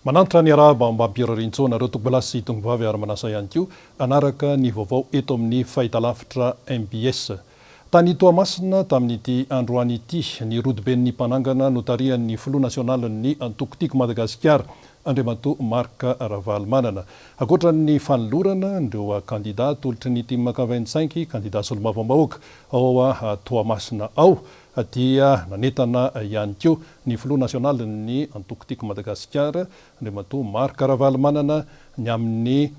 Manantra ny araba mba ampirarintsona tokobalasy tongovavy ary manasa ihany koa anaraka ny vaovao eto amin'ny fahitalavitra MBS. Tany Toamasina tamin'ity androany ity ny rodiben'ny mpanangana notarian'ny Filoha Nasionalin'ny Antokotiko Madagasikara Andriamatoa Marc Ravalomanana. Ankoatran'ny fanolorana ireo kandidat olotry ny team 25 kandidat solombavambahoaka ao Toamasina ao dia nanetana ihany koa ny Filoha Nasionalin'ny Antokotiko Madagasikara Andriamatoa Marc Ravalomanana ny amin'ny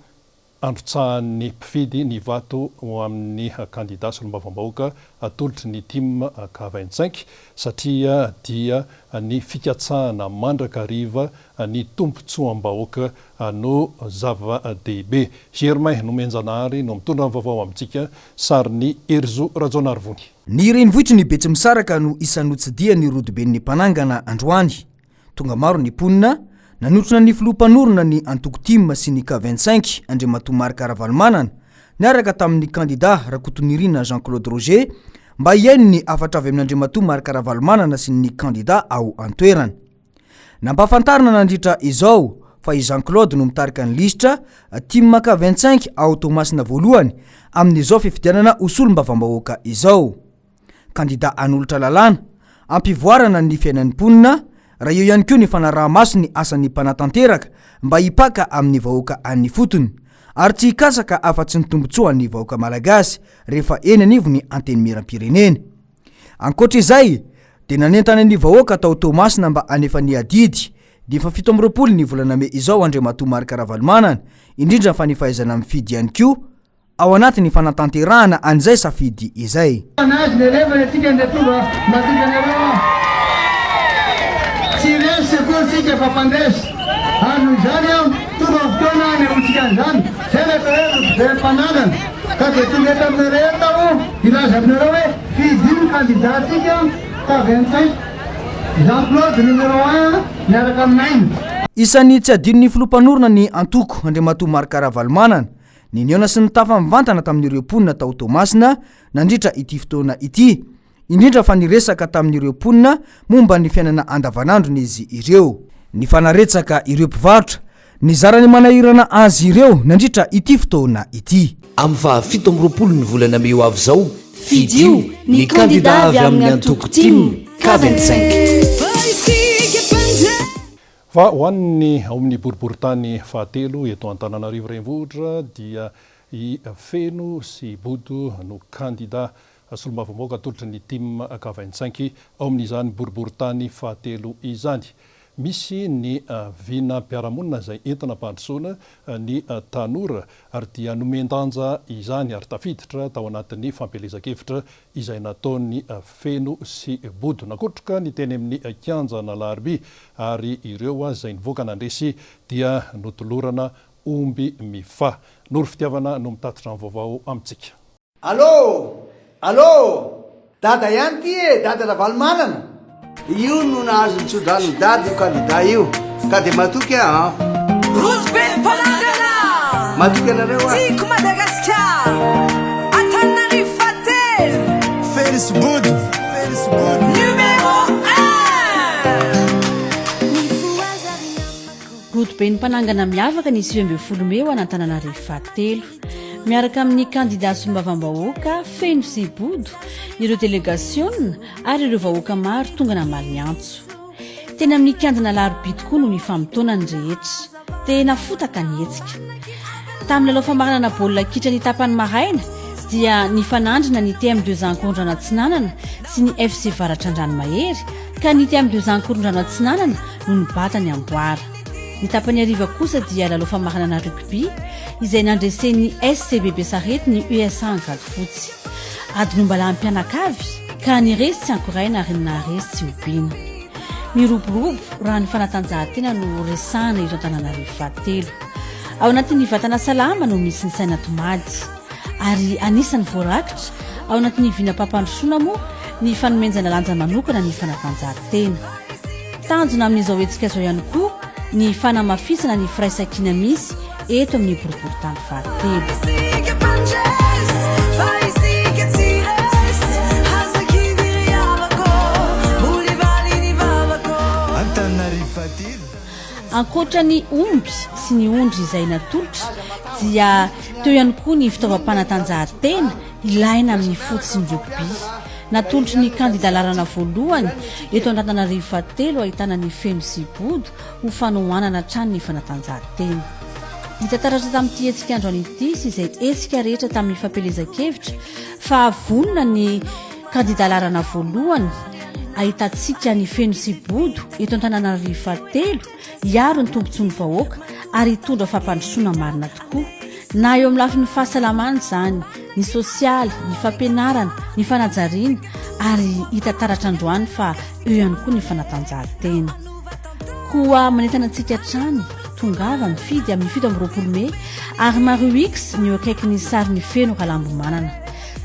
androtsahan'ny mpifidy ny vato amin'ny kandidat solombavambahoaka atolotry ny team 25 satria dia ny fikatsahana mandrakariva ny tombontsoam-bahoaka no zava-dehibe. Germain Nomenjanary no mitondra ny vaovao amintsika sarin'ny Erzo Rajonarivony. Ny renivohitry ny betsy misaraka no isanotsadia ny rodiben'ny mpanangana androany. Tonga maro ny ponina nanotrona ny filoha-mpanorona ny Antokotimo sy ny K25 Andriamatoa Marc Ravalomanana niaraka tamin'ny kandidat Rakotonirina Jean-Claude Roger mba hiaino ny afatra avy amin'Andriamatoa Marc Ravalomanana sy ny kandidat ao antoerana. Nampafantarina nandritra izao fa i Jean-Claude no mitarika ny lisitra team K25 ao Toamasina voalohany amin'izao fifidianana osolombavambahoaka izao. Kandidat anolotra lalàna ampivoarana ny fiainan'ny mponina raha eo ihany koa ny fanaraha-maso ny asan'ny mpanatanteraka mba hipaka amin'ny vahoaka an'ny fotony ary tsy hikasaka afa-tsy ny tombontsoa ny vahoaka malagasy rehefa eny anivo ny antenimiram-pirenena. Ankoatra izay dia nanentana ny vahoaka tao Toamasina mba anefa ny adidy ny 7 ny volana Mey izao Andriamatoa Marc Ravalomanana indrindra fa ny fahaizana mifidy ihany koa ao anatin'ny fanatanterahana an'izay safidy izay. Isan'ny tsy adinon'ny filoha-mpanorona ny antoko Andriamatoa Marc Ravalomanana ny niona sy ny tafa mivantana tamin'ireo mponina tao Toamasina nandritra ity fotoana ity, indrindra fa niresaka tamin'ireo mponina momba ny fiainana andavanandrony izy ireo. Ny fanaretsaka ireo mpivarotra ny zarany manahirana azy ireo nandritra ity fotoana ity. Amin'ny 17 ny volana Mey avy zao fidio ny kandidat avy amin'ny Antokotimo K25. Fa ho an'ny ao amin'ny boriboritany fahatelo eto Antananarivo renivohitra dia i feno sy bodo no kandidat solombavambahoaka atolotry ny team K25 ao amin'izany boriboritany fahatelo izany. Misy ny vinam-piarahamonina izay entina mpandrosoana ny tanora ary dia nomendanja izany ary tafiditra tao anatin'ny fampelezan-kevitra izay nataon'ny feno sy bodo. Nakotroka ny teny amin'ny kianjana Larby ary ireo izay nivoaka nandresy dia notolorana omby mifa. Noro fitiavana no mitatitra ny vaovao amintsika. Allô, dada ihany ty e, dada Ravalomanana. Io no nahazo nitsodrano dada io kandidat io. Ka de matoky a. Rodiben'ny mpanangana. Matoky anareo a. Tiko Madagasikara. Antananarivo fahatelo. Facebook. Numéro 1. Rodiben'ny mpanangana miavaka ny 20 Mey ho an'Antananarivo fahatelo. Miaraka amin'ny kandidat solombavambahoaka feno sy bodo ireo délégation ary ireo vahoaka maro tonga namaly antso. Tena amin'ny kianjana Larby tokoa no nifamotoana ny rehetra, tena fotaka ny hetsika. Tamin'ny lalao famaranana baolina kitra ny tapany maraina dia nifanandrina ny TM2 Ankorondrano Atsinanana sy ny FC Varatrandrano Mahery ka ny TM2 Ankorondrano Atsinanana no nibata ny Amboara. Ny tapany ariva kosa dia lalao famaranana rugby izay nandresen'ny SCBB Sarety ny USA Ankady fotsy. Adinombala ampianakavy ka niresy tsy ankoraina ary naresy tsy obina. Miroborobo raha ny fanatanjahantena no resahana eto Antananarivo fahatelo. Ao anatin'ny vatana salama no misy ny saina tomady ary anisan'ny voarakitra ao anatin'ny vinam-pampandrosoana moa ny fanomenjana lanja manokana ny fanatanjahantena. Tanjona amin'izao hetsika zao ihany koa ny fanamafisana ny firaisankina misy eto amin'ny boriboritany fahatelo. ankoatra ny omby sy ny ondry izay natolotra dia teo ihany koa ny fitaovam-panatanjahantena ilaina amin'ny foot sy ny rugby. Natolotry ny kandida larana voalohany eto Antananarivo fahatelo ahitana ny feno sibodo ho fanohanana trano ny fanatanjahantena. Nitataratra tamin'ity hetsika andro an'ity sy izay hetsika rehetra tamin'ny fampelezan-kevitra fa vonona ny kandida larana voalohany ahitantsika ny feno sibodo eto Antananarivo fahatelo hiaro ny tombontsoan'ny vahoaka ary hitondra fampandrosoana marina tokoa. Na eo amin'ny lafin'ny fahasalamana izany, ny sosialy, ny fampianarana, ny fanajariana ary hita taratra androany fa eo ihany koa ny fanatanjahantena. Koa manentana antsika trany tongava mifidy amin'ny 7 Mey ary maro x ny eo akaiky ny sary ny feno kalambomanana.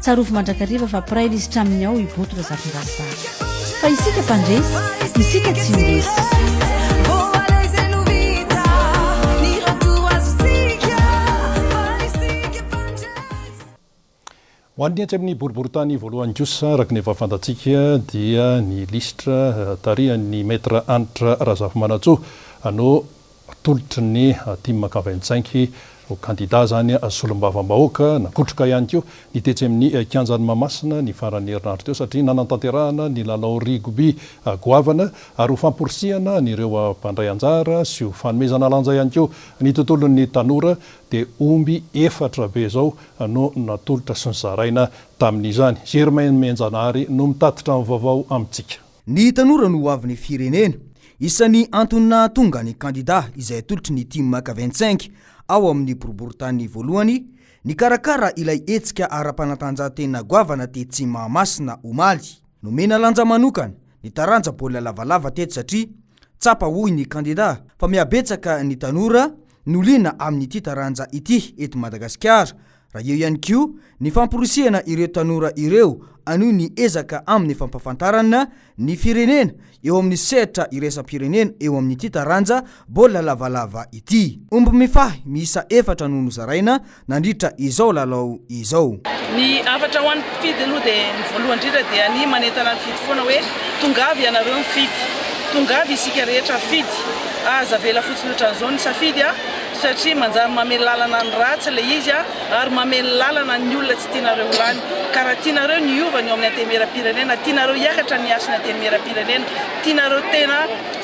Tsarovy mandrakariva fa pray izy traminy ao iboto razafin-drasary. Fa isika mpandresy, isika tsy indesy. Ho an'ny atsy amin'ny boriboritany voalohany kosa araka ny efa fantatsika dia ny listra tarihan'ny maître Anitra Razafimanantsoa no tolotry ny team 25 kandida zany solombavam-bahoaka nakotroka ihany koa nitetsy amin'ny kianjan'ny Mahamasina ny farany herinandro teo satria nanantanterahana ny lalao rugby goavana ary ho famporisihana nireo mpandray anjara sy ho fanomezana lanja ihany koa ny tontolon'ny tanora dia omby 4 be zao no natolotra sy nizaraina tamin'izany. Germain Menjanary no mitatitra ny vaovao amintsika. Ny tanora no hoavin'ny firenena isan'ny antony tonga ny kandida izay tolotry ny team 25 ao amin'ny boriboritany voalohany ny karakara ilay hetsika ara-panatanjahantena goavana tetsy Mahamasina omaly. Nomena lanja manokana ny taranja baolina lavalava teto satria tsapa hoy ny kandida fa miabetsaka ny tanora nolina amin'ity taranja ity eto Madagasikara. Raha eo ihany koa ny famporisihana ireo tanora ireo anoho ny ezaka amin'ny fampafantarana ny firenena eo amin'ny sehatra iraisam-pirenena eo amin'ity taranja baolina lavalava ity. Omby mifahy miisa 4 no nozaraina nandritra izao lalao izao. Ny afatra ho an'ny fidy aloha dia ny voalohany indrindra dia ny manentana ny fidy foana hoe tongavy ianareo ny fidy, tongavy isika rehetra fidy. Aza vela fotsiny ohatran'izao ny safidy satria manjary mamely lalana ny ratsy ilay izy ary mamely lalana ny olona tsy tianareo lany. Karaha tianareo ny ovany eo amin'ny antemeram-pirenena, tianareo hiakatra ny asiny antemeram-pirenena, tianareo tena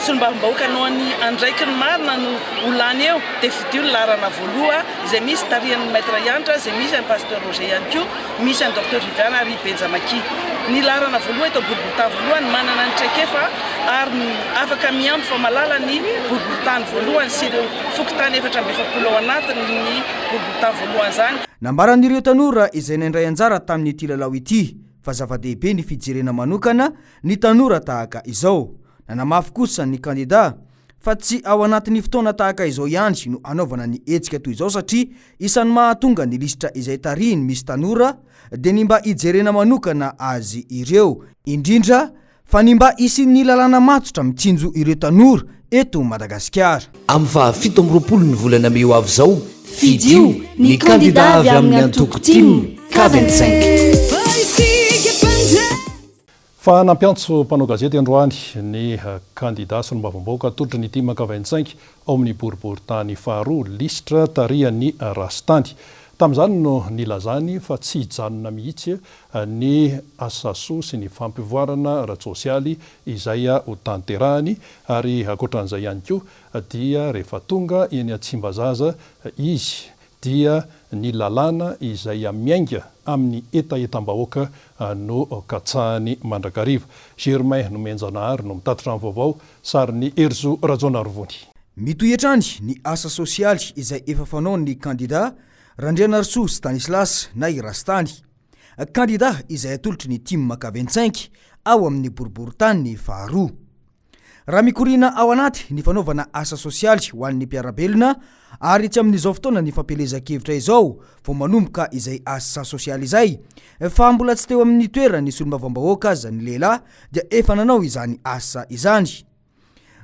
solombavam-bahoaka no ny andraiky ny marina no olany eo dia fidio ny larana voaloha izay misy tarihan'ny maître Anitra, izay misy an'ny pasteur Roger ihany koa, misy an'ny docteur Viviana ary Benjamaki. Ny larana voaloha eto boriboritany voalohany manana ny traikefa ary afaka miampy fa malala ny boriboritany voalohany sy ireo fokotany 420 ao anatiny ny boriboritany voalohany zany. Nambaran'ireo tanora izay nandray anjara tamin'ity lalao ity fa zava-dehibe ny fijerena manokana ny tanora tahaka izao. Nanamafy kosa ny kandida fa tsy ao anatin'ny fotoana tahaka izao ihany no anaovana ny hetsika toy izao satria isan'ny mahatonga ny listra izay tarihiny misy tanora dia ny mba hijerena manokana azy ireo indrindra fa ny mba isin'ny lalàna matotra mitsinjo ireo tanora eto Madagasikara. Amin'ny fa 17 ny volana Mey avy zao fidio ny kandida avy amin'ny antoko team 25. Fa nampiantso mpanao gazety androany ny kandida solombavam-bahoaka tolotry ny team 25 ao amin'ny boriboritany faharoa listra tarihan'ny Rastany. Tamin'izany no nilazany fa tsy hijanona mihitsy ny asasoa sy ny fampivoarana ara-tsosialy izay ho tanterahany ary ankoatran'izay ihany koa dia rehefa tonga eny Tsimbazaza izy dia ny lalàna izay miainga amin'ny etaetam-bahoaka no katsahany mandrakariva. Germain no Menjanary no mitatitra ny vaovao sary ny Erzo Rajonarovony. Mitoetrany ny asa sosialy izay efa fanao ny kandida Randrianarsoa Stanislas na Rastany. Kandida izay atolotry ny team 25 ao amin'ny boriboritany faharoa. Raha mikorina ao anaty ny fanaovana asa sosialy ho an'ny mpiarabelona ary tsy amin'izao fotoana ny fampelezan-kevitra izao vao manomboka izay asa sosialy izay fa mbola tsy teo amin'ny toerany solombavam-bahoaka aza ny lehilahy dia efa nanao izany asa izany.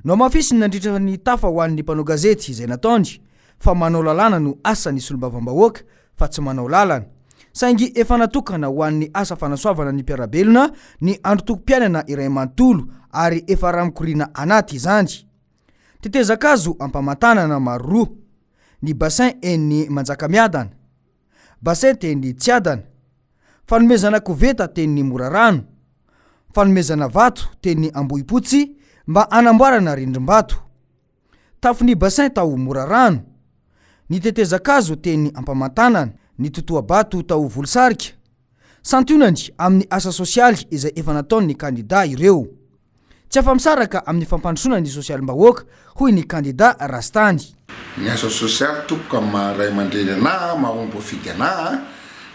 No mafisiny nandritra ny tafa ho an'ny mpanao gazety izay nataony fa manao lalàna no asa ny solombavam-bahoaka fa tsy manao lalana. Saingy efa natokana ho an'ny asa fanasoavana ny mpiarabelona ny andro tokom-piainana iray manontolo ary efa raha mikorina anaty izany. tetezakazo ampamantanana maro roa, ny bassin eny Manjakamiadana, bassin teny Tsiadana, fanomezana koveta teny Morarano, fanomezana vato teny Ambohipotsy mba anamboarana rindrim-bato, tafon'ny bassin tao Morarano, ny tetezakazo teny ampamantanana, ny totoabato tao Volosarika, santionany amin'ny asa sosialy izay efa nataon'ny kandida ireo. Tsy afa-misaraka amin'ny fampandrosoana ny sosialim-bahoaka hoy ny kandida Rastany. Ny asa sosialy tompoko amin'ny ray aman-dreny anahy, mahomby fidy anahy,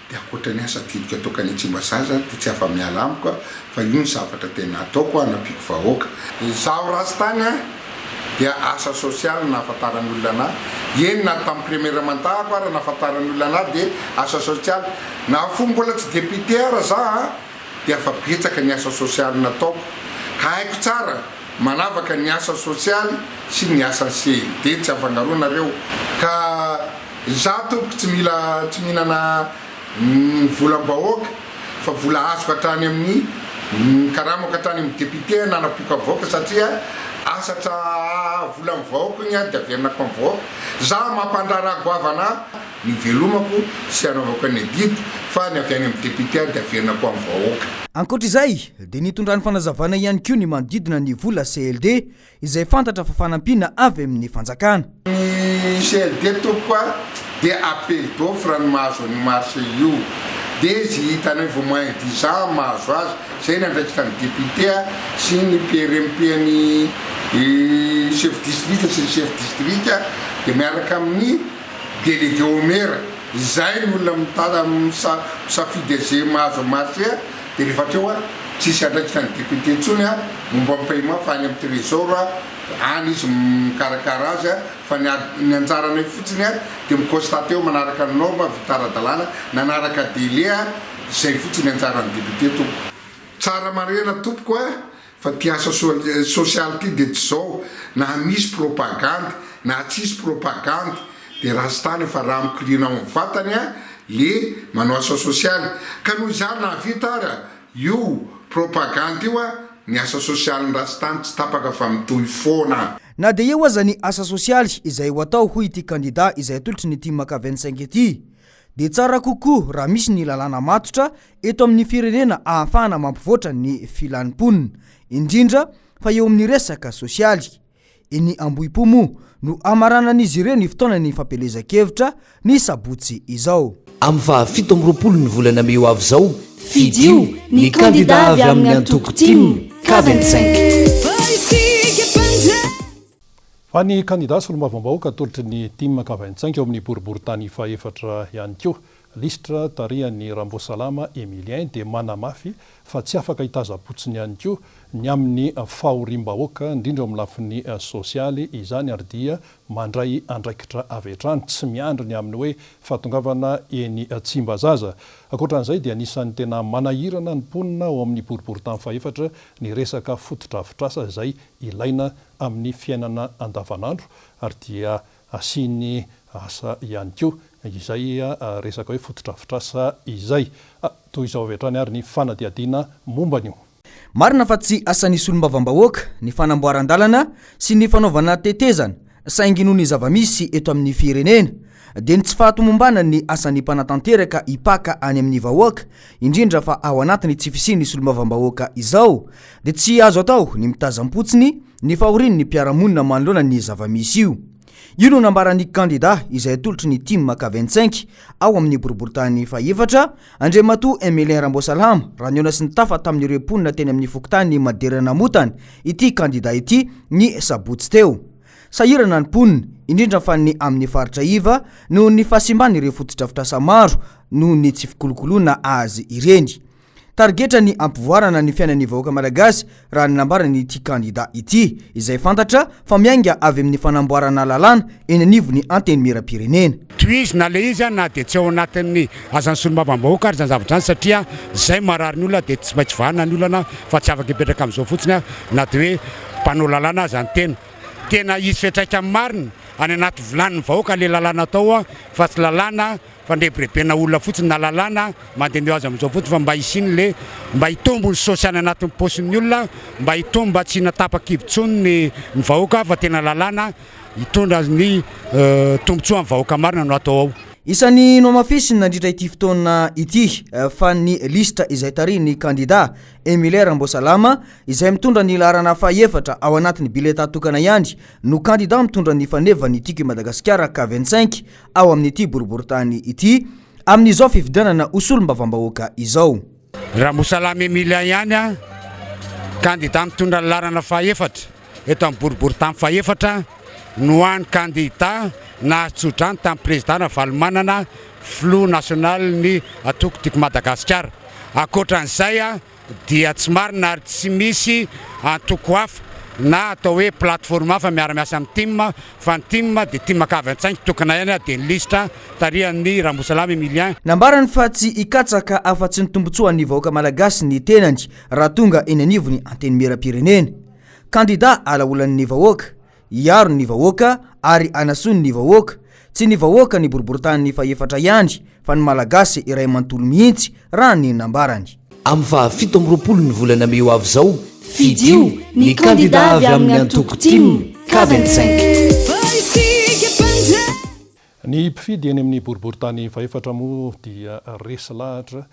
dia akoatra ny asa tidiko ataoko any Tsimbazaza, dia tsy afa-miala amiko fa io ny zavatra tena ataoko hanapiko vahoaka. Izaho Rastany dia asa sosialy nahafantaran'olona anahy. Eny na tamin'ny première mandat ary nahafantaran'olona anahy dia asa sosialy. Na fomba mbola tsy député ara za dia afa betsaka ny asa sosialy nataoko. Ka haiko tsara manavaka ny asa sosialy sy ny asa CLD, tsy afangaroanareo. Ka za tompoko tsy mihinana volam-bahoaka fa vola azoko hatrany amin'ny karamako hatrany amin'ny député nanapiko vahoaka satria asatra vola mivahoaka igny dia averinako amin'ny vahoaka. Za mampandrara goavana ny velomako sy anaovako ny didy fa ny avy any amin'ny député dia averinako amin'ny vahoaka. Ankoatr'izay dia nitondrany fanazavana ihany koa ny manodidina ny vola CLD izay fantatra fa fanampina avy amin'ny fanjakana. Ny CLD tompoko dia appel d'offre ny mahazo ny marché io, dia izy hitanay vao moins 10 ans mahazo azy. Zay nandraikitra ny député sy ny PRMP ny chef district sy ny chef district dia miaraka amin'ny délégué au maire. Zay ny olona mitada misafidy zay mahazo marché dia rehefa teo tsisy andraikitra ny député intsony momba paiement fa any amin'ny trésor any izy mikarakara azy fa ny anjaranay fotsiny dia mikonstate eo manaraka ny norme vitaradalana nanaraka délai zay fotsiny anjaran'ny député tompoko. Tsara marena tompoko fa ty asa sosialy ty dia tsy zao na misy propagande na tsisy propagande dia Rastany fa raha mikirina amin'ny vatany le manao asa sosialy. Ka noho izany nahavita ara io propagande io ny asa sosialy Rastany tsy tapaka fa mitohy foana. Na dia eo aza ny asa sosialy izay ho atao hoy ity kandida izay atolotry ny timaka 25 ity, dia tsara kokoa raha misy ny lalàna matotra eto amin'ny firenena ahafahana mampivoatra ny filanimponina, indrindra fa eo amin'ny resaka sosialy. Eny Ambohipo moa no amaranan'izy ireo ny fotoana ny fampelezan-kevitra ny sabotsy izao. Amin'ny fahafito amby roapolo ny volana May ho avy izao, fidio ny kandida avy amin'ny antoko timy K25. Fa ny kandida solombavambahoaka atolotry ny timaka 25 eo amin'ny boriboritany faefatra ihany koa. Lisitra tarihan'ny Rambosalama Emilien dia manamafy fa tsy afaka hitazapotsiny ihany koa ny amin'ny fahorim-bahoaka indrindra amin'ny lafiny sosialy izany ary dia mandray andraikitra avy hatrany tsy miandry ny amin'ny hoe fahatongavana eny Tsimbazaza. Ankoatran'izay dia anisan'ny tena manahirana ny mponina ao amin'ny boriboritany faefatra ny resaka fotodrafitrasa izay ilaina amin'ny fiainana andavanandro ary dia asiany asa ihany koa izay resaka hoe fotodrafitrasa izay. Toy izao avy hatrany ary ny fanadihadiana momban'io. Marina fa tsy asan'isy olom-bavam-bahoaka ny fanamboaran-dalana sy ny fanaovana tetezana saingy noho ny zavamisy eto amin'ny firenena dia ny tsy fahatomombana ny asan'ny mpanatanteraka hipaka any amin'ny vahoaka, indrindra fa ao anatiny tsy fisian'isy olom-bavam-bahoaka izao dia tsy azo atao ny mitazam-potsiny ny fahorian'ny mpiaramonina manoloana ny zavamisy io. Io no nambaran'ny kandida izay atolotry ny timaka 25 ao amin'ny boriboritany faefatra, Andriamatoa Emilien Rambosalama raha niona sy nitafa tamin'ireo mponina teny amin'ny fokontany Maderana Motany ity kandida ity ny sabotsy teo. Sahirana ny mponina indrindra fa ny amin'ny faritra iva noho ny fahasimban'ireo fotodrafitrasa maro noho ny tsy fikolokoloana azy ireny. Targetra ny ampivoarana ny fiainan'ny vahoaka malagasy raha nambarany ity kandida ity izay fantatra fa miainga avy amin'ny fanamboarana lalàna eny anivon'ny anteny miram-pirenena. Toizy na le izy na dia tsy ao anatin'ny azan'ny solombavambahoaka ary zany zavatra zany satria zay marary ny olona dia tsy maintsy vahana ny olana fa tsy afaka hipetraka amin'izao fotsiny na dia hoe mpanao lalàna azy ny tena izy fiatraika amin'ny marina any anaty vilaniny vahoaka le lalàna atao fa tsy lalàna fandrebirebena olona fotsiny na lalàna mandeha azy amin'izao fotsiny fa mba hisiny le mba hitombo ny sosialy anatin'ny paosin'ny olona mba hitombo mba tsy natapa-kivontsony ny vahoaka fa tena lalàna hitondra ny tombotsoa amin'ny vahoaka marina no atao ao. Isan'ny nomafisiny nandritra ity fotoana ity fa ny lista izay tariny candidat Emiler Ambosalama izay mitondra ny larana faefatra ao anatin'ny bileta tokana ihany no candidat mitondra ny fanevany ity Madagasikara K25 ao amin'ity boriboritany ity amin'izao fifidianana usolom-bavam-bahoaka izao. Ambosalama Emilia ihany candidat mitondra ny larana faefatra eto amin'ny boriboritany faefatra no any candidat na tsodrany tamin'ny président Valomanana flou national ny atoko tiako Madagasikara. Akoatran'izay dia tsy marina ary tsy misy antoko hafa na atao hoe plateforme hafa miara-miasa amin'ny team fa ny team dia team K25 tokana ihany dia ny lista tarihan'ny Ambosalama Emilien. Nambarany fa tsy ikatsaka afa-tsy ny tombotsoan'ny vahoaka malagasy ny tenany raha tonga eny anivony anteny miram-pirenena. Candidat alaolan'ny vahoaka, iaro ny vahoaka ary anasony ny vahoaka, tsy ny vahoaka ny boriboritany faefatra ihany fa ny malagasy iray mantolo mihitsy raha ny nambarany. Amin'ny fahafito amby roapolo ny volana May avy zao fidio ny candidat avy amin'ny antoko team K25. Ny mpifidy eny amin'ny boriboritany faefatra moa dia resy lahatra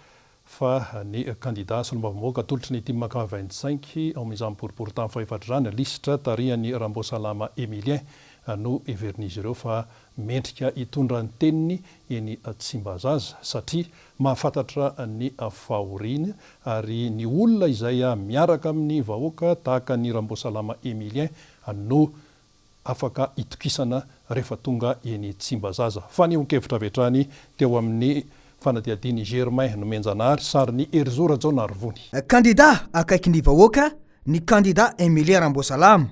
fa ny candidat solombavam-bahoaka atolotry ny team K25 ao amin'izany boriboritany faefatra zany listra tarihan'ny Ambosalama Emilien no everin'izy ireo fa mendrika hitondra ny teniny eny Tsimbazaza satria mahafantatra ny fahoriana ary ny olona izay miaraka amin'ny vahoaka tahaka ny Ambosalama Emilien no afaka itokisana rehefa tonga eny Tsimbazaza. Fa ny onkevitra vetrany teo amin'ny fanadiadiny Germain no menjanary sary ny Erzora John Arvony. Candidat akaiky ny vahoaka ny candidat Emilia Ambosalama.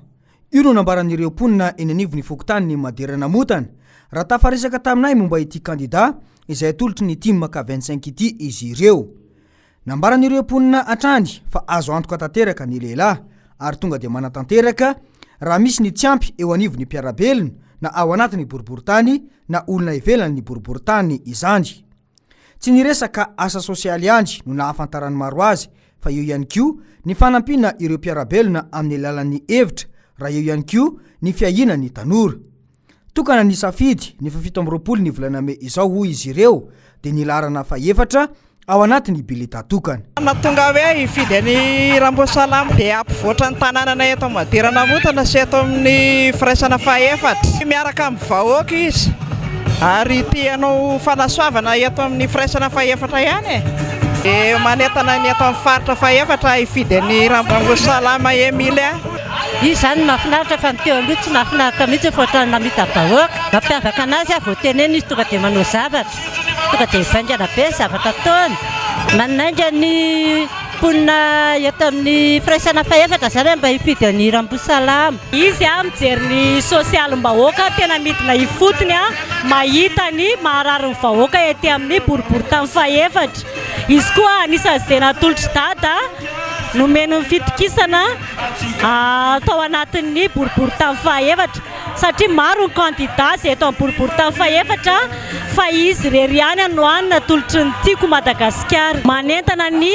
Io no nambaran'ireo mponina eny anivony fokotany ny maderana motana raha tafaresaka taminay momba ity candidat izay atolotry ny team K25 ity izy ireo. Nambaran'ireo mponina atrany fa azo antoka tanteraka ny lehilahy ary tonga dia manatanteraka raha misy ny tsiampy eo anivony mpiarabelona na ao anatin'ny boriboritany na olona ivelany ny boriboritany izany. Tsy niresaka asa sosialy ihany no nahafantarany maro azy fa eo ihany koa ny fanampiana ireo mpiarabelona amin'ny lalan'ny hevitra raha eo ihany koa ny fiahina ny tanora. Tokana ny safidy ny fafito amby roapolo ny volana May izao hoy izy ireo dia ny larana faefatra ao anatin'ny bileta tokana. Tonga hoe hifidy ny Ambosalama dia ampivoatra ny tanànana eto maderana motana sy eto amin'ny firaisana faefatra. Miaraka amin'ny vahoaka izy ary tianao fanasoavana eto amin'ny firaisana faefatra ihany e. Manentana ny eto amin'ny faritra faefatra hifidy ny Ambosalama Emilia. Izy zany mahafinaritra fa ny teo aloha tsy mahafinaritra mihitsy fa ohatrany namita vahoaka. Mampiavaka anazy vao teneny izy tonga dia manao zavatra, tonga dia vaingana be zavatra ataony. Manainga ny mponina eto amin'ny firaisana faefatra zany mba hifidy ny Ambosalama. Izy mijery ny sosialim-bahoaka tena midina ifotony mahita ny maharary ny vahoaka ety amin'ny boriboritany faefatra. Izy koa anisan'ny izay natolotry dada nomeny ny fitokisana atao anatin'ny boriboritany faefatra satria maro ny candidat izay eto amin'ny boriboritany faefatra fa izy rery ihany no any natolotry ny tiako Madagasikara. Manentana ny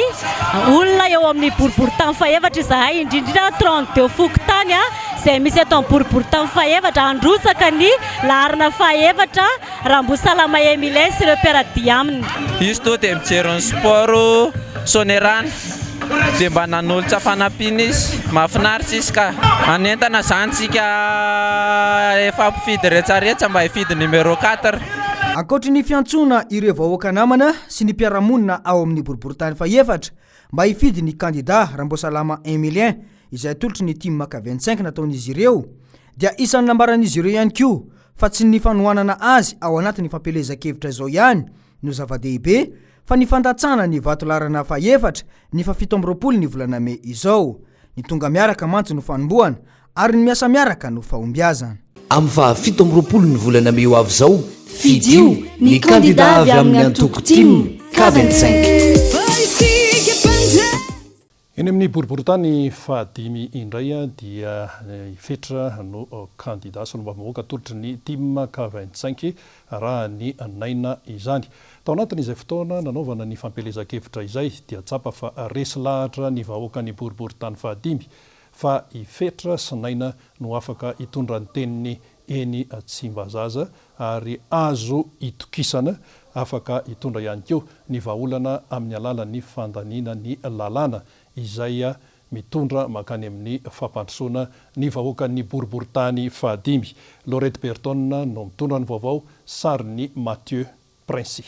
olona eo amin'ny boriboritany faefatra izahay indrindrindra 32 fokotany izay misy eto amin'ny boriboritany faefatra androsaka ny larina faefatra Ambosalama Emilien sy ireo mpiaradia aminy. Izy to dia mijery ny sport sonerana dia mba nanolitra fanampiana izy mahafinaritra izy ka anentana zany tsika efa mpifidy rehetrarehetra mba hifidy numéro 4. Ankoatry ny fiantsona ireo vahoaka namana sy ny mpiaramonina ao amin'ny boriboritany faefatra mba hifidy ny candidat Ambosalama Emilien izay atolotry ny team K25 nataon'izy ireo dia isan'ny nambaran'izy ireo ihany koa fa tsy ny fanohanana azy ao anatin'ny fampelezan-kevitra izao ihany no zava-dehibe fa ny fandatsana ny vatolarana faefatra ny fafito amby roapolo ny volana May izao. Ny tonga miaraka mantsy no fanombohana ary ny miasa miaraka no fahombiazana. Amin'ny fahafito amby roapolo ny volana May avy zao fidio ny candidat avy amin'ny antoko team K25. Eny amin'ny boriboritany fahadimy indray dia ifetra no candidat solombavambahoaka atolotry ny team K25 raha ny naina izany. Tao anatin'izay fotoana nanaovana ny fampelezan-kevitra izay dia tsapa fa resy lahatra ny vahoaka ny boriboritany fahadimy fa ifetra sy naina no afaka hitondra ny teniny eny Tsimbazaza ary azo itokisana afaka hitondra ihany koa ny vahaolana amin'ny alalan'ny fandaniana ny lalàna izay mitondra makany amin'ny fampandrosoana ny vahoaka ny boriboritany fahadimy. Laurette Berton no mitondra ny vaovao, sariny Mathieu Princy.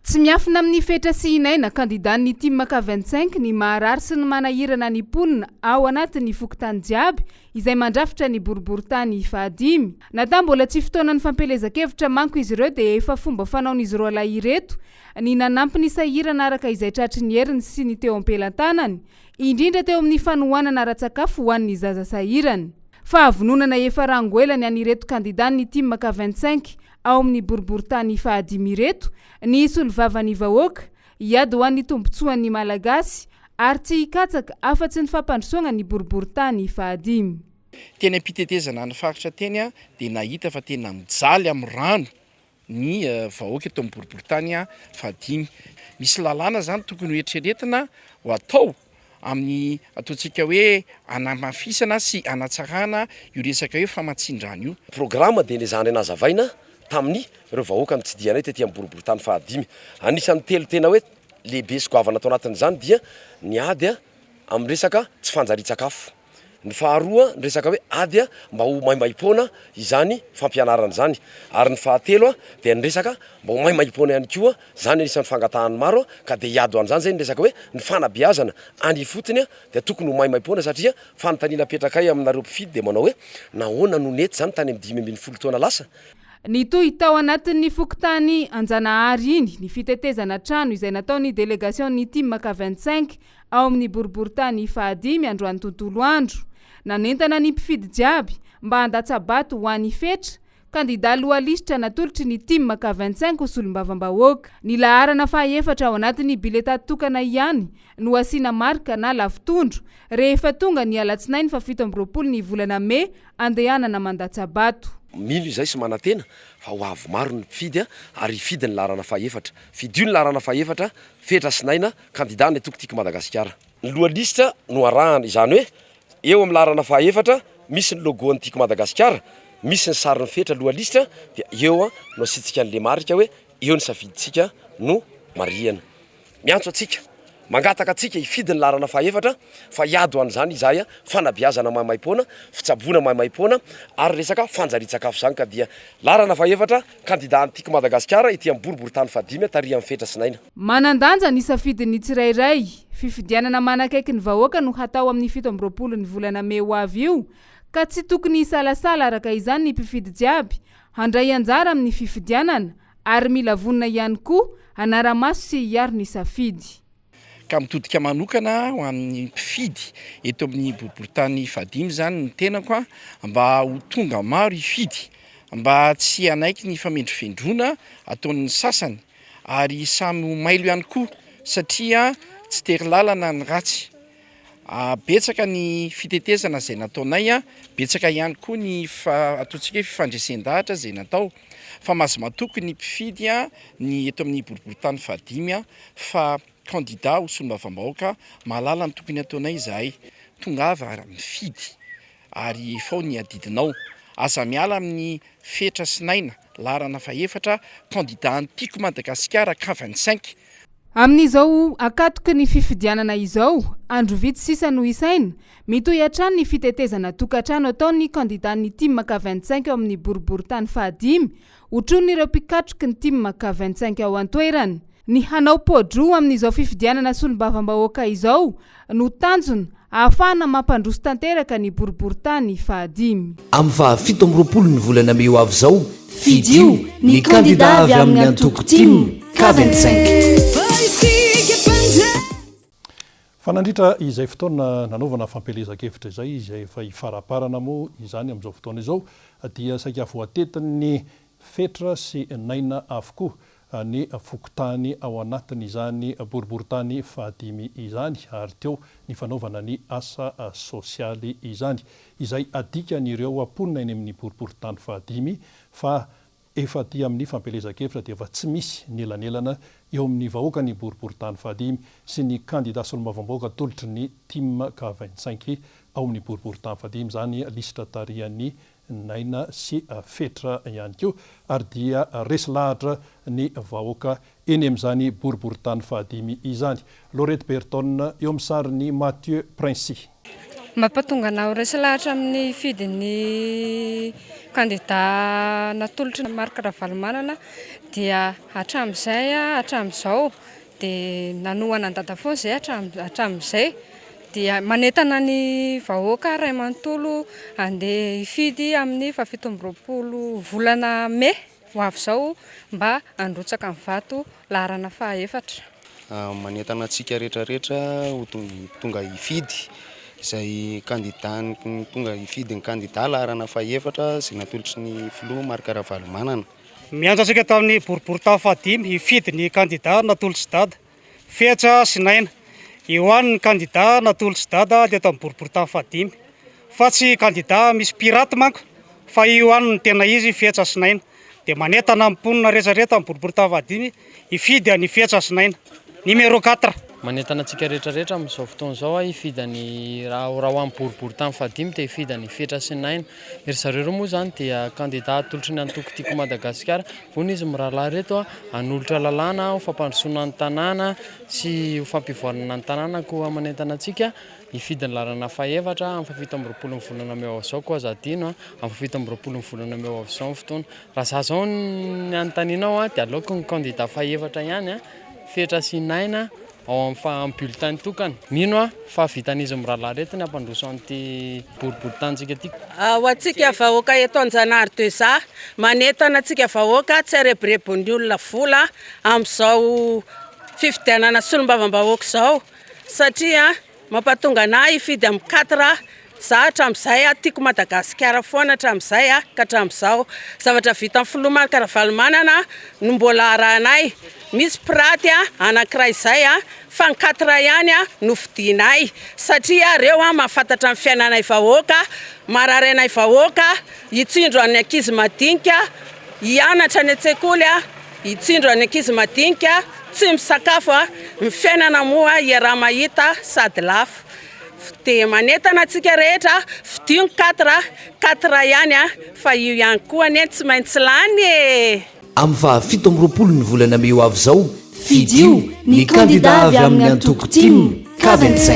Tsy miafina amin'ny fetra sy inaina kandidan'ny team K25 ny maharary sy ny manahirana ny ponina ao anatin'ny fokontany jiaby izay mandrafitra ny boriboritany fahadimy. Natao mbola tsy fotoanan'ny fampelezan-kevitra manko izy ireo dia efa fomba fanaon'izy roa lahy ireto ny nanampy ny sahirana araka izay tratry ny heriny sy ny teo ampelantanany, indrindra teo amin'ny fanohanana ara-tsakafo ho an'ny zaza sahirany. Fa avononana efa rangoelany anireto kandidan'ny team K25 ao amin'ny boriboritany fahadimy ireto ny solivavany vahoaka hiady ho an'ny tombotsoan'ny malagasy ary tsy hikatsaka afa-tsy ny fampandrosoana ny boriboritany fahadimy. Tena ampitetezana ny faritra teny dia nahita fa tena mijaly amin'ny rano ny vahoaka eto amin'ny boriboritany fahadimy. Misy lalàna zany tokony hoeritreretina ho atao amin'ny ataontsika hoe anamafisana sy anatsarana io resaka hoe famatsindrana io. Programa dia izany nazavaina tamin'ny ireo vahoaka ny tsidianay tetỳ amin'ny boriboritany fahadimy. Anisan'ny telo tena hoe lehibe sy goavana tao anatin'izany dia ny ady amin'ny resaka tsy fanjarian-tsakafo. Ny faharoa ny resaka hoe ady mba ho maimaim-poana izany fampianarana izany. Ary ny fahatelo dia ny resaka mba ho maimaim-poana ihany koa izany anisan'ny fangatahany maro ka dia hiady ho an'izany zay ny resaka hoe ny fanabeazana any fotony dia tokony ho maimaim-poana satria fanontaniana petrakay aminareo mpifidy dia manao hoe nahoana no nety zany tany amin'ny 5 taona lasa. Ny toy tao anatin'ny fokontany Anjanahary iny ny fitetezana trano izay nataon'ny delegation'ny team K25 ao amin'ny boriboritany fahadimy androany tontolo andro. Nanentana ny mpifidy jiaby mba handatsabato ho an'ny fetra kandida lohalisitra natolotry ny team K25 solombavambahoaka. Ny laharana fahaefatra ao anatin'ny bileta tokana ihany no asiana marika na lavitondro rehefa tonga ny alatsinainy fa 17 ny volana May andehanana mandatsabato. Milo izay sy manantena fa ho avy maro ny mpifidy ary hifidy ny laharana fahaefatra. Fidio ny laharana fahaefatra fetra sy naina kandida ny tokotiko Madagasikara. Ny lohalista no arahana izany hoe eo amin'ny laharana fahaefatra misy ny logo an'tiko Madagasikara, misy ny sariny fetra lohalista dia eo no asitsika an'le marika hoe eo ny safiditsika no marihana. Miantso atsika mangataka atsika hifidy ny laharana fahaefatra fa hiady ho an'izany izay fanabeazana maimaim-poana, fitsaboana maimaim-poana ary resaka fanjarian-tsakafo zany ka dia laharana fahaefatra kandida an'tiko Madagasikara ety amin'ny boriboritany fahadimy tary amin'ny fetra sy naina. Manandanja ny safidin'ny tsirairay, fifidianana manakaiky ny vahoaka no hatao amin'ny 17 ny volana May ho avy io ka tsy tokony hisalasala araka izany ny mpifidy jiaby handray anjara amin'ny fifidianana ary mila vonina ihany koa anara-maso sy hiaro ny safidy. Ka mitodika manokana ho amin'ny mpifidy eto amin'ny boriboritany fahadimy zany ny tenako mba ho tonga maro hifidy mba tsy hanaiky ny famendrifendrona ataon'ny sasany ary samy ho mailo ihany koa satria tsy tery lalana ny ratsy. Betsaka ny fitetezana izay nataonay, betsaka ihany koa ny ataontsika hoe fifandresen-dahatra izay natao fa mazomatoky ny mpifidy ny eto amin'ny boriboritany fahadimy fa kandida ho solombavambahoaka mahalala ny tokony ataonay izahay. Tongava ary mifidy ary fao ny adidinao aza miala amin'ny fetra sy naina laharana fahaefatra kandida an'tiko Madagasikara K25. Amin'izao akatoky ny fifidianana izao andro vitsy sisa no isaina mitohy hatrany ny fitetezana tokantrano ataon'ny kandidan'ny team K25 ao amin'ny boriboritany fahadimy hotrony ireo mpikatroky ny team K25 ao an-toerany. Ny hanao podro amin'izao fifidianana solombavambahoaka izao no tanjona ahafahana mampandroso tanteraka ny boriboritany fahadimy. Amin'ny 17 ny volana May ho avy izao fidio ny kandida avy amin'ny antoko team K25. Fanandritra izay fotoana nanaovana fampelezan-kevitra izay izay efa ifaraparana moa izany amin'izao fotoana izao dia saika voatetin'ny fetra sy naina avokoa ny fokotany ao anatiny izany boriboritany fahadimy izany ary teo ny fanaovana ny asa sosialy izany izay adikan'ireo amponina eny amin'ny boriboritany fahadimy fa efa ty amin'ny fampelezakevitra dia efa tsy misy nelanelana eo amin'ny vahoaka ny boriboritany fahadimy sy ny candidat solombavambahoaka tolotry ny team K25 ao amin'ny boriboritany fahadimy zany lisitra tarian'ny naina sy fetra ihany koa ary dia resy lahatra ny vahoaka eny amin'izany boriboritany fahadimy izany. Laurette Berton eo amin'ny sariny Mathieu Princy. Mampatonga anao resy lahatra amin'ny fidin'ny candidat natolotry ny Marc Ravalomanana dia hatramin'izao dia nanohana an-dada foana izay hatramin'izay dia manentana ny vahoaka ray manontolo andeha hifidy amin'ny 17 volana Mai ho avy izao mba handrotsaka ny vato laharana 4. Manentana antsika rehetrarehetra ho tonga hifidy izay candidat tonga hifidy ny candidat laharana 4 izay natolotry ny filoha Marc Ravalomanana. Miandry antsika tamin'ny boriboritany fahadimy hifidy ny candidat natolotry dada fetra sy naina. Eo any ny candidat natolotry dada dia tamin'ny boriboritany fahadimy fa tsy candidat misy pirate manko fa io any ny tena izy fetra sy naina dia manentana amponina rehetrarehetra amin'ny boriboritany fahadimy hifidy ny fetra sy naina. Numéro 4 manentana antsika rehetrarehetra amin'izao fotoana izao hifidy ny raha amin'ny boriboritany fahadimy dia hifidy ny fetra sy naina. Ery zareo moa zany dia candidat tolotry ny antoko tiako Madagasikara vony izy mirahalahy reto hanolotra lalàna ho fampandrosoana ny tanàna sy ho fampivoarana ny tanàna koa manentana antsika hifidy ny laharana 4 amin'ny 17 volana May avy koa aza adino amin'ny 17 volana May avy izao fotoana. Raha za zao ny anontanianao dia aleoko ny candidat 4 ihany fetra sy naina ao amin'ny bulletin tokana. Mino fa vitan'izy mirahalahy reto ny ampandroso an'ity boriboritanytsika ty. Ho antsika vahoaka eto Anjanahary Deza manentana antsika vahoaka tsy arebirebon'ny olona vola amin'izao fifidianana solombavambahoaka izao satria mampatonga anahy hifidy amin'ny 4 za hatramin'izay tiako Madagasikara foana hatramin'izay ka hatramin'izao zavatra vita amin'ny filoha Marc Ravalomanana no mbola arahanay. Misy piraty anankiray izay fa ny 4 ihany no fidinay satria reo mahafantatra ny fiainanay vahoaka, marary anay vahoaka, hitsindro any ankizy madinika, hianatra any an-tsekoly, hitsindro any ankizy madinika, tsy misakafo ny fiainana moa iaraha mahita sady lafo. Dia manentana antsika rehetra fidio 4 ihany fa io ihany koa tsy maintsy lany Amin'ny 17 ny volana May avy izao fidio ny candidat avy amin'ny antoko team K25.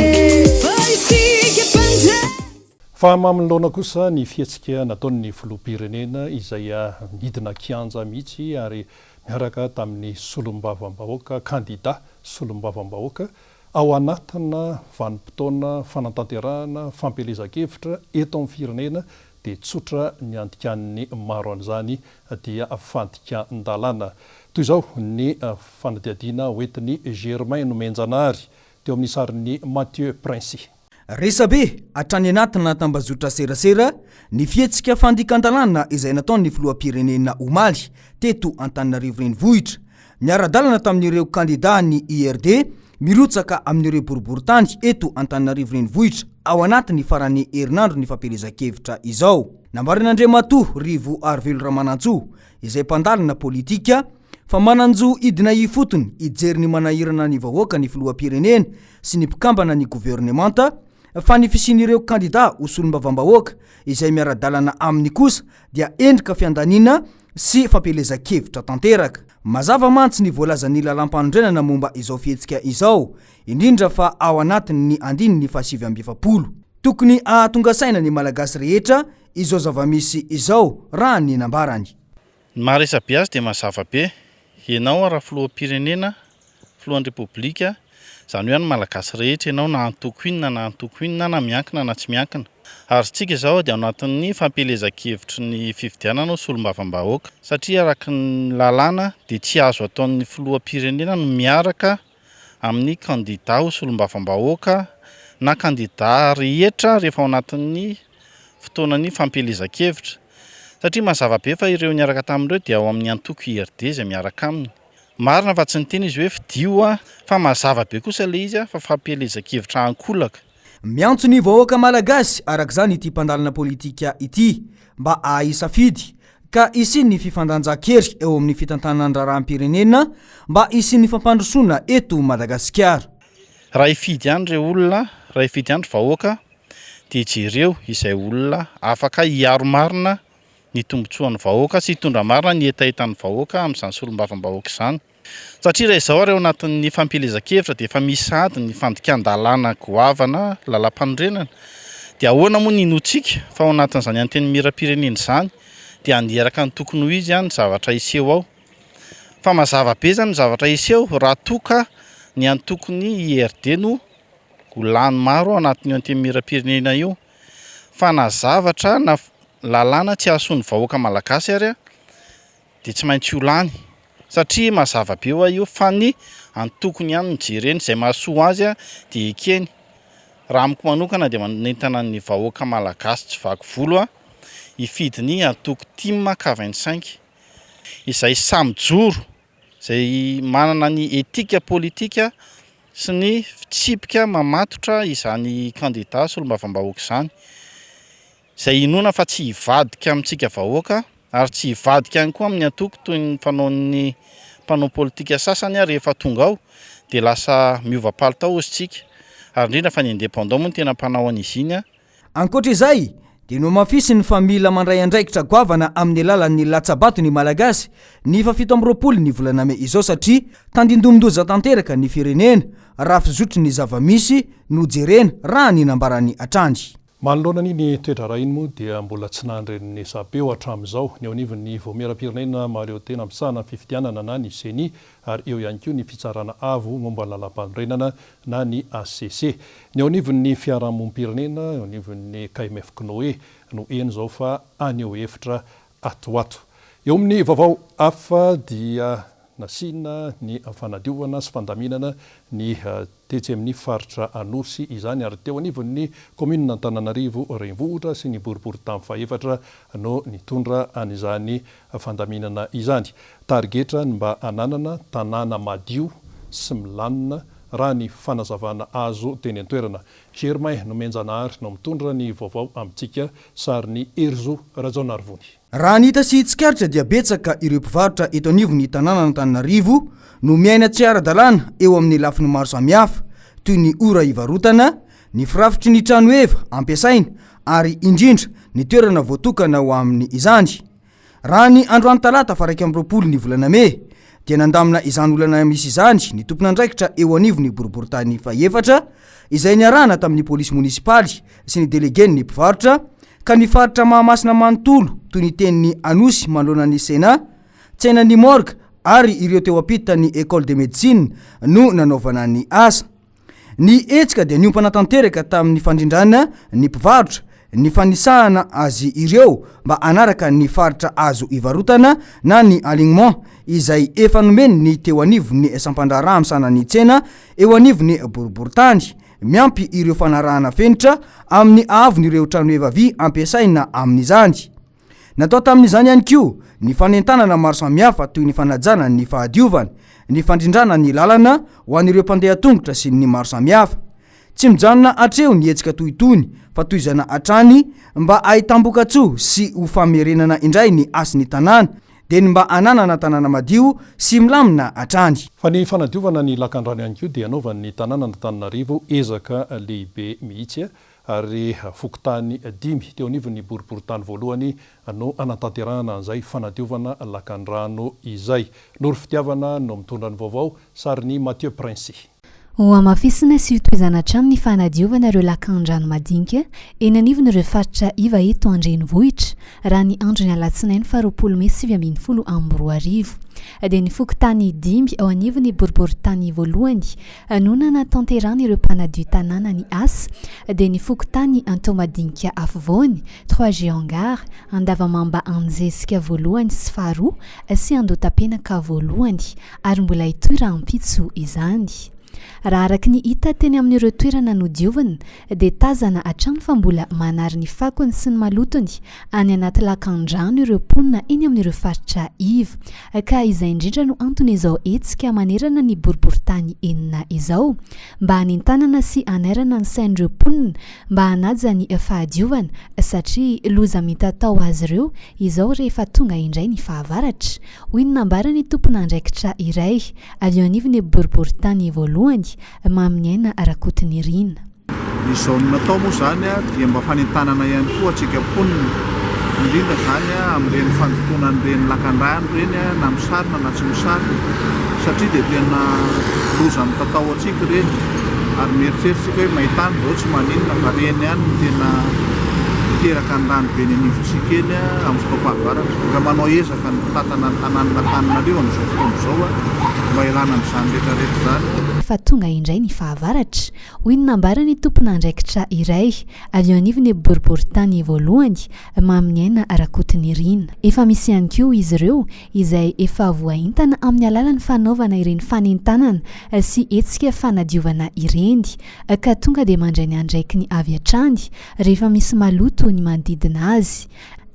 Fa mamnolona kosa ny fihetsika nataon'ny filoham-pirenena izay nidina kianja mihitsy ary miaraka tamin'ny solombavambahoaka candidat solombavambahoaka ao anatina vanim-potoana fanatanterahana fampelezakevitra eto amin'ny firenena dia tsotra ny andikan'ny maro an'izany dia fandikan-dalàna. Toy izao ny fanadiadiana hoentin'ny Germain Nomenjanary teo amin'ny sarin'ny Mathieu Princy. Resabe hatrany anatina tambazotra serasera ny fihetsika fandikan-dalàna izay nataon'ny filoham-pirenena omaly teto Antananarivo renivohitra. Miara-dalana tamin'ireo candidat ny IRD mirotsaka amin'ireo boriboritany eto Antananarivo renivohitra ao anatin'ny farany herinandro ny fampelezakevitra izao. Nambarin'Andriamatoa Rivo Arvelo Ramanantsoa izay mpandalina politika fa mananjo idina ifotony ijery ny manahirana ny vahoaka ny filoham-pirenena sy ny mpikambana ny gouvernemanta fa ny fisian'ireo candidat ho solombavambahoaka izay miara-dalana amin'ny kosa dia endrika fiandanina sy fampelezakevitra tanteraka. Mazava mantsy ny voalazan'ny lalam-panondrenana momba izao fihetsika izao indrindra fa ao anatin'ny andininy 770. Tokony ahatonga saina ny malagasy rehetra izao zava-misy izao raha ny nambarany. Maharesabe azy dia mazava be. Ianao raha filoham-pirenena, filohan'ny repoblika, izany hoe ny malagasy rehetra ianao na antoko inona na miankina na tsy miankina. Ary tsika izao dia ao anatin'ny fampelezakevitry ny fifidianana solombavambahoaka satria araka ny lalàna dia tsy azo ataon'ny filoham-pirenena no miaraka amin'ny candidat solombavambahoaka na candidat rehetra rehefa ao anatin'ny fotoanan'ny fampelezakevitra satria mazava be fa ireo niaraka tamin'ireo dia ao amin'ny antoko IRD izay miaraka aminy. marina fa tsy niteny izy hoe fidio fa mazava be kosa le izy fa fampielezan-kevitra ankolaka. Miantso ny vahoaka malagasy arak'izany ity mpandalana politika ity mba ahisafidy ka isin'ny fifandanjan-kery eo amin'ny fitantanan-draram-pirenena mba isin'ny fampandrosoana eto Madagasikara. Raha ifidy ihany ireo olona, raha ifidy ihany vahoaka dia jereo izay olona afaka hiaro marina ny tombotsoan'ny vahoaka sy hitondra marina ny etaetan'ny vahoaka amin'izany solombavam-bahoaka izany. Satria raha izao reo anatin'ny fampielezan-kevitra dia efa misy sady ny fandikan-dalàna goavana lalam-panorenana dia ahoana moa ny notsika fa ao anatin'izany anteny miram-pirenena izany dia anderaka ny tokony ho izy ihany ny zavatra iseho ao. Fa mazava be zany ny zavatra iseho raha toka ny antokony IRD no ho lany maro anatin'ny anteny miram-pirenena io. Fa na zavatra na lalàna tsy ahasoan'ny vahoaka malagasy ary dia tsy maintsy ho lany. Satria mazava be ho io fa ny antokony ihany ny jereny izay mahasoa azy dia ekeny. Raha amiko manokana dia manentana ny vahoaka malagasy tsy vaky volo ifidy ny antoko team K25 izay samijoro, izay manana ny etika politika sy ny fitsipika mamatotra izany kandida solombavam-bahoaka izany. Izay inona fa tsy hivadika amintsika vahoaka ary tsy hivadika ihany koa amin'ny antoko toy ny fanaon'ny mpanao politika sasany rehefa tonga ao dia lasa miova palitao isitsika ary indrindra fa ny indépendant moa ny tena mpanao an'izy iny. Ankoatr'izay dia no mafisy ny famila mandray andraikitra goavana amin'ny alalan'ny latsabato ny malagasy ny 7 ny volana May izao satria tandindomindoza tanteraka ny firenena raha fizotry ny zavamisy no jerena raha ny nambarany atrandry. Manoloana ny toetra raha iny moa dia mbola tsy nandren'ny sabeo hatramin'izao ny aonivon'ny voamiram-pirenena mareo tena misahana fifidianana na ny CENI ary eo ihany koa ny fitsarana avo momba ny lalam-panorenana na ny ACC. Ny aonivon'ny fiarahamonim-pirenena eo aonivon'ny KMF Knoe no eny zao fa aneo hevitra atoato. Eo amin'ny vaovao hafa dia nasina ny fanadiovana sy fandaminana ny tetsy amin'ny faritra Anosy izany ary teo anivon'ny commune Antananarivo Renivohitra sy ny boribory tamin'ny faefatra no nitondra an'izany fandaminana izany. Targetra mba ananana tanàna madio sy milamina raha ny fanazavana azo teny an-toerana. Germain no menjanahary no mitondra ny vaovao amintsika sary ny Erzo Rajaonarivony. Raha ny hita sy tsikaritra dia betsaka ireo mpivarotra eto anivon'ny tanàna Antananarivo no miaina tsy ara-dalàna eo amin'ny lafiny maro samihafa toy ny ora ivarotana, ny firafitry ny trano eva ampiasaina ary indrindra ny toerana voatokana ho amin'ny izany. Raha ny androany talata fa 20 ny volana May dia nandamina izany olana misy izany ny tompon'andraikitra eo anivon'ny boriboritany faefatra izay niarahana tamin'ny polisy munisipaly sy ny delegen'ny mpivarotra ka ny faritra Mahamasina manontolo toy ny tenin'ny Anosy manoloana ny Sena, tsena ny morgue ary ireo teo ampita ny école de médecine no nanaovana ny asa. Ny etsika dia niompana tanteraka tamin'ny fandrindrana ny mpivarotra ny fanisahana azy ireo mba anaraka ny faritra azo ivarotana na ny alignement izay efa nomeny ny teo anivon'ny sampandraraha amsana ny tsena eo anivon'ny boriboritany miampy ireo fanarahana fenitra amin'ny avon'ireo trano evavi ampiasaina amin'izany. Natao tamin'izany ihany koa ny fanentanana maro samihafa toy ny fanajana ny fahadiovana, ny fandrindrana ny lalana ho an'ireo mpandeha tongotra sy ny maro samihafa. Tsy mijanona atreo ny etsika toytony fa toizana atrany mba ahitam-bokatsoa sy ho famerenana indray ny asy tanàna dia ny mba ananana tanàna madio sy milamina atrany. Fa ny fanadiovana ny lakan-drano ihany koa dia anaovan'ny tanàna Antananarivo ezaka lehibe mihitsy ary fokotany 5 teo anivon'ny boriboritany voalohany no anatanterahana an'izay fanadiovana lakan-drano izay. Noro fitiavana no mitondra ny vaovao sary ny Mathieu Prince. Ho amafisina sy hotoizana hatramin'ny fanadiovana ireo lakan-drano madinika eny anivon'ireo faritra iva eto an-drenivohitra raha ny andro ny alatsinainy 20 May 2024 dia ny fokotany 5 ao anivon'ny boriboritany voalohany no nanatanterahana ireo mpanadio tanàna ny asa dia ny fokotany Antomadinika afovoany 3G Hangar Andavamamba Anjesika voalohany sy faharoa sy Andotapenaka voalohany ary mbola hitoy raha ampitso izany. raha araka ny hita teny amin'ireo toerana nodiovany dia tazana hatrany fa mbola manary ny fakony sy ny malotony any anaty lakan-drano ireo mponina eny amin'ireo faritra iva ka izay indrindra no antony izao hetsika manerana ny boriboritany enina izao mba hanentanana sy anairana ny sain'ireo mponina mba hanaja ny fahadiovana satria loza mitatao azy ireo izao rehefa tonga indray ny fahavaratra hoy ny nambarany tompon'andraikitra iray avy eo anivony boriboritany voalohany maminiaina arakotiny rina. Izao natao moa zany dia mba fanentanana ihany koa atsika mponina indrindra zany amin'ireny fandotoana an'ireny lakan-drano ireny na misarona na tsy misarona satria dia tena loza mitatao atsika ireny ary mieritseritsika hoe mahitany zao tsy maninona fa reny ihany no tena miteraka ny rano be ny anivotsika eny amin'ny fotoam-pahavaratra ka manao ezaka ny tatana ananon'Antananarivo amin'izao fotoana izao mba ilana amin'izany rehetrarehetra zany fa tonga indray ny fahavaratra hoy ny nambarany tompon'andraikitra iray avy eo anivony boriboritany voalohany maminiaina arakotiny rina. Efa misy ihany koa izy ireo izay efa voaintana amin'ny alalan'ny fanaovana ireny fanentanana sy hetsika fanadiovana ireny ka tonga dia mandray ny andraikiny avy hatrany rehefa misy maloto ny manodidina azy.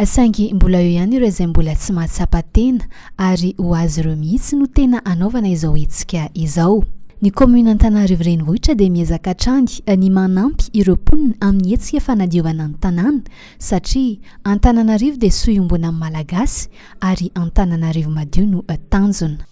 Saingy mbola eo ihany ireo izay mbola tsy mahatsapa-tena ary ho azy ireo mihitsy no tena anaovana izao hetsika izao. Ny komuna Antananarivo renivohitra dia miezaka hatrany ny manampy ireo mponina amin'ny hetsika fanadiovana ny tanàna satria Antananarivo dia sohiombona amin'ny malagasy ary Antananarivo madio no tanjona.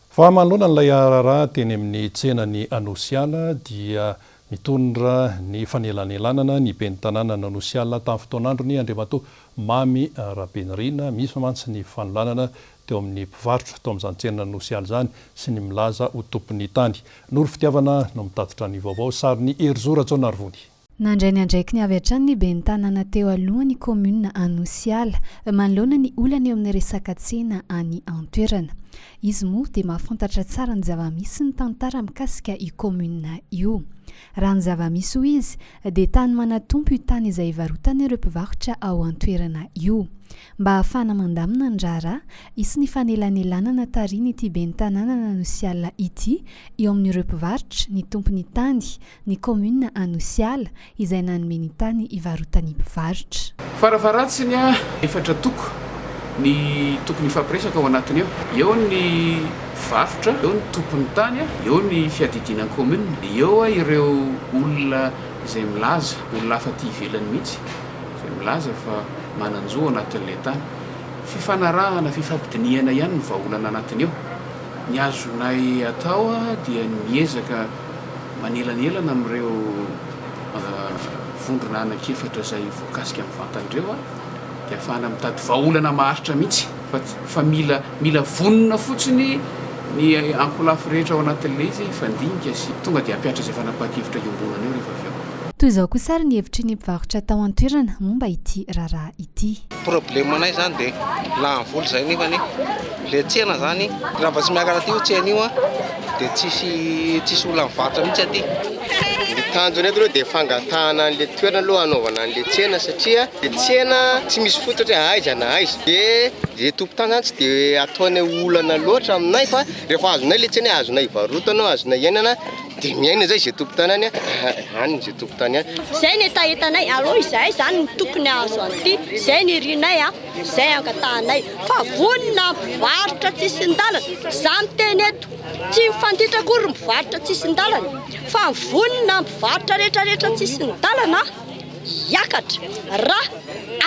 Fa manoloana n'ilay arara teny amin'ny tsenany anosiala dia mitondra ny fanelanelanana ny ben'ny tanàna anosiala tamin'ny fotoanandrony Andriamatoa Mamy Rabenirina misy mantsy ny fanolanana teo amin'ny mpivarotra teo amin'izany tsenana anosiala zany sy ny milaza ho tompony tany. Noro fitiavana no mitatotra ny vaovao sary ny Erzora Tsonarvony. Nandray ny andraikiny avy hatrany ny ben'ny tanàna teo alohan'ny komuna Anosiala manoloana ny olana eo amin'ny resaka tsena any an-toerana. Izy moa dia mahafantatra tsara ny zava-misy ny tantara mikasika io komuna io. Raha ny zava-misy hoy izy dia tany manatompo io tany izay varotana ireo mpivarotra ao an-toerana io. Mba ahafana mandamina ny raharaha isy ny fanelanelanana tariny ity ben'ny tanàna Anosiala ity eo amin'ireo mpivarotra ny tompony tany ny komuna Anosiala izay nanome ny tany ivarotany mpivarotra. Farafaratsiny efatra toko ny tokony ifampiresaka ao anatiny eo ny varotra, eo ny tompony tany, eo ny fiadidinan'ny komuna, eo ireo olona izay milaza, olona hafa ty ivelany mihitsy izay milaza fa mananjo anatin'ilay tany. Fifanarahana, fifampidiniana ihany ny vahaolana anatiny eo. Ny azonay atao dia miezaka manelanelana amin'ireo vondrona anankiefatra izay voakasika amin'ny vantan'ireo dia ahafahana mitady vahaolana maharitra mihitsy fa mila vonona fotsiny ny ankolafo rehetra ao anatin'ilay izy fandinika sy tonga dia hampiatra izay fanapakevitra iombonana eo rehefa avy eo. Toy izao koa sary ny hevitry ny mpivarotra tao an-toerana momba ity raharaha ity. Problemanay zany dia lahavolo zay nefany le tsena zany raha fa tsy miakatra ty io tsena io dia tsisy olona mivarotra mihitsy aty. Ny tanjony eto aloha dia fangatahana an'le toerana aloha anaovana an'le tsena satria le tsena tsy misy fototra hoe aiza na aiza. Dia tompon-tany zany tsy dia ataony olana loatra aminay fa rehefa azonay le tsena azonay ivarotana azonay iainana dia miaina zay izay tompon-tany any any izay tompon-tany any. Zay ny etahitanay aloha izay zany ny tokony azo an'ity zay ny rinay zay angatahanay fa vonona mivarotra tsisy ndalana za miteny eto tsy mifanditra akory mivarotra tsisy ndalana fa vonona mivarotra rehetrarehetra tsisy ndalana hiakatra raha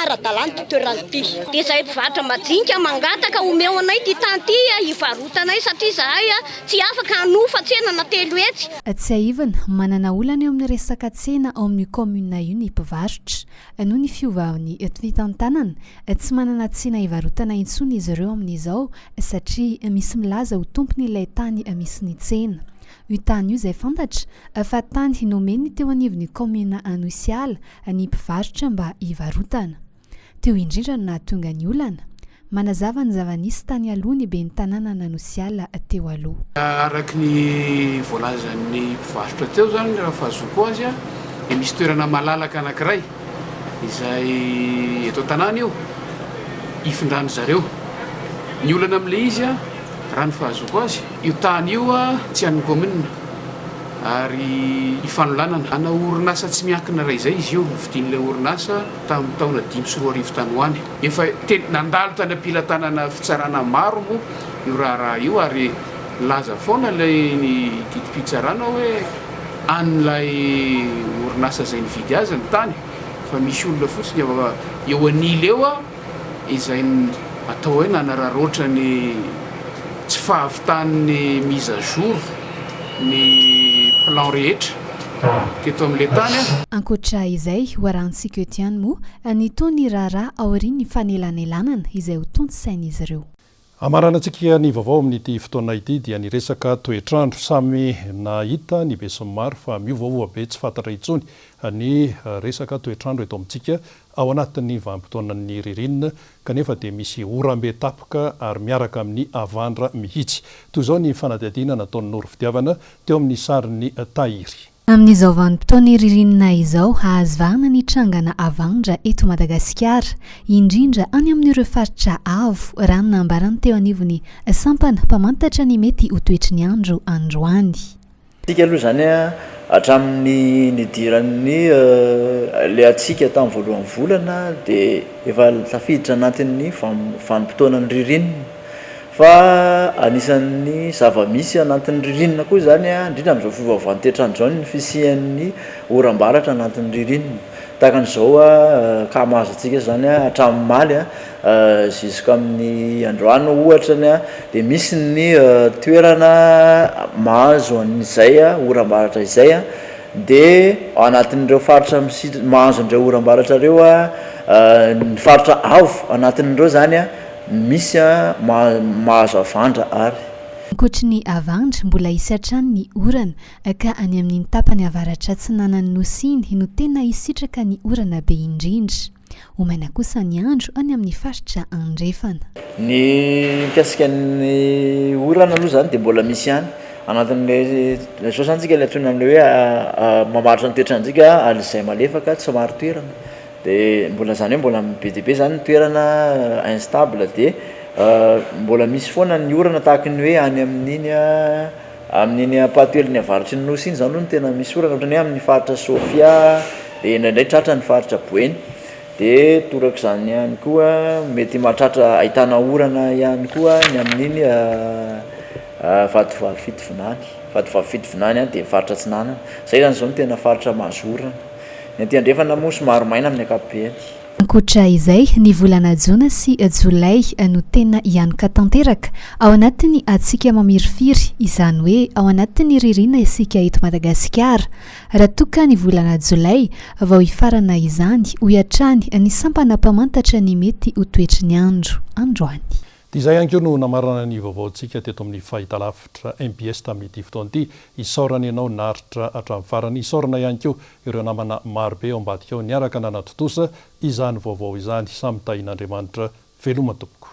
ara-dalàna ty toerana ty. Dia zahay mpivarotra majinika mangataka omeo anay ty tany ty hivarotanay satria zahay tsy afaka hanofa tsena na telo hetsy. Tsy aivana manana olana eo amin'ny resaka tsena ao amin'ny komuna io ny mpivarotra noho ny fiovavan'ny fitantanana tsy manana tsena hivarotana intsony izy ireo amin'izao satria misy milaza ho tompony ilay tany misy ny tsena. Io tany io izay fantatra fa tany nomeny teo anivon'ny komuna Anosiala ny mpivarotra mba hivarotana. Teo indrindra no nahatonga ny olana manazava ny zava-nisy tany aloha ny ben'ny tanàna Anosiala teo aloha. Araka ny voalazan'ny mpivarotra teo zany raha fahazoko azy dia misy toerana malalaka anankiray izay eto tanàna io ifindrany zareo. Ny olana amin'ilay izy raha ny fahazoko azy io tany io tsy an'ny komuna ary ifanolanana ana orinasa tsy miankina ray izay izy io vidian'ilay orinasa tamin'ny taona 5 tany hoany efa nandalo tany ampilatanana fitsarana maro mo io raha io ary laza foana lay ny didi-pitsarana hoe an'ilay orinasa zay nividy azy ny tany fa misy olona fotsiny eo anily eo a izay atao hoe nanararoatra ny tsy fahavitan'ny mise à jour ny plan rehetra teto amin'ilay tany ankoatra izay hoarahantsika eto ihany moa ny tony raharaha aorian'ny fanelanelanana izay ho tontosain'izy ireo amaranantsika ny vaovao amin'ity fotoana ity dia ny resaka toetrandro samy nahita ny be sy ny maro fa miovaova be tsy fantatra intsony ny resaka toetrandro eto amintsika ao anatin'ny vanim-potoanan'ny ririnina kanefa dia misy oram-be tapoka ary miaraka amin'ny avandra mihitsy toy izao ny fanadihadiana nataon'ny noro fitiavana teo amin'ny sarin'ny tahiry amin'izao vanim-potoana ririnina izao ahazavahana ny trangana avandra eto Madagasikara indrindra any amin'ireo faritra avo raha nambarany teo anivony sampana mpamantatra ny mety ho toetry ny andro androany tsika aloha zany hatramin'ny nidiran'ny le atsika tamin'ny voalohan'ny volana dia efa tafiditra anatin'ny vanim-potoanan'ny ririnina fa anisan'ny zava-misy anatin'ny ririnina koa zany indrindra amin'izao fiovaovan'ny toetrandro zao ny fisian'ny oram-baratra anatin'ny ririnina takan'izao ka mahazo atsika zany hatramin'ny maly ziska amin'ny androany ohatrany dia misy ny toerana mahazo an'izay oram-baratra izay dia anatin'ireo faritra mahazo an'ireo oram-baratra ireo ny faritra avo anatin'ireo zany misy mahazo avandra ary ankoatra ny avandra mbola isatrany ny orana ka any amin'ny tapany avaratra tsy nanany nosiny no tena isitraka ny orana be indrindra omana kosa ny andro any amin'ny faritra andrefana ny mikasika ny orana aloha zany dia mbola misy ihany anatin'le zao zany tsika le antsoina amin'le hoe mamaritra ny toetrantsika alizay malefaka tsy maro toerana dia mbola zany hoe mbola be dia be zany ny toerana instable dia mbola misy foana ny orana tahaka ny hoe any amin'iny pahatoelin'ny avaratry ny nosy iny zany aloha ny tena misy orana ohatrany hoe amin'ny faritra Sofia dia indraindray tratra ny faritra Boeny dia toraka izany ihany koa mety mahatratra ahitana orana ihany koa ny amin'iny vatovavy fitovinany dia faritra Tsinanana zay zany zao no tena faritra mahazo orana ny aty andrefana moa somaro maina amin'ny ankapobeny ankoatra izay ny volana jona sy jolay no tena hianoka tanteraka ao anatiny atsika mamirifiry izany hoe ao anatin'ny ririna isika eto Madagasikara raha toka ny volana jolay vao hifarana izany ho iatrany ny sampana mpamantatra ny mety ho toetry ny andro androany dia izay ihany koa no namarana ny vaovaontsika teto amin'ny fahitalavitra MBS tamin'ity fotoana ity isaorana ianao naritra hatramin'ny farany isaorana ihany koa ireo namana marobe ao ambadika ao niaraka nanatotosa izany vaovao izany samy tahin'Andriamanitra veloma tompoko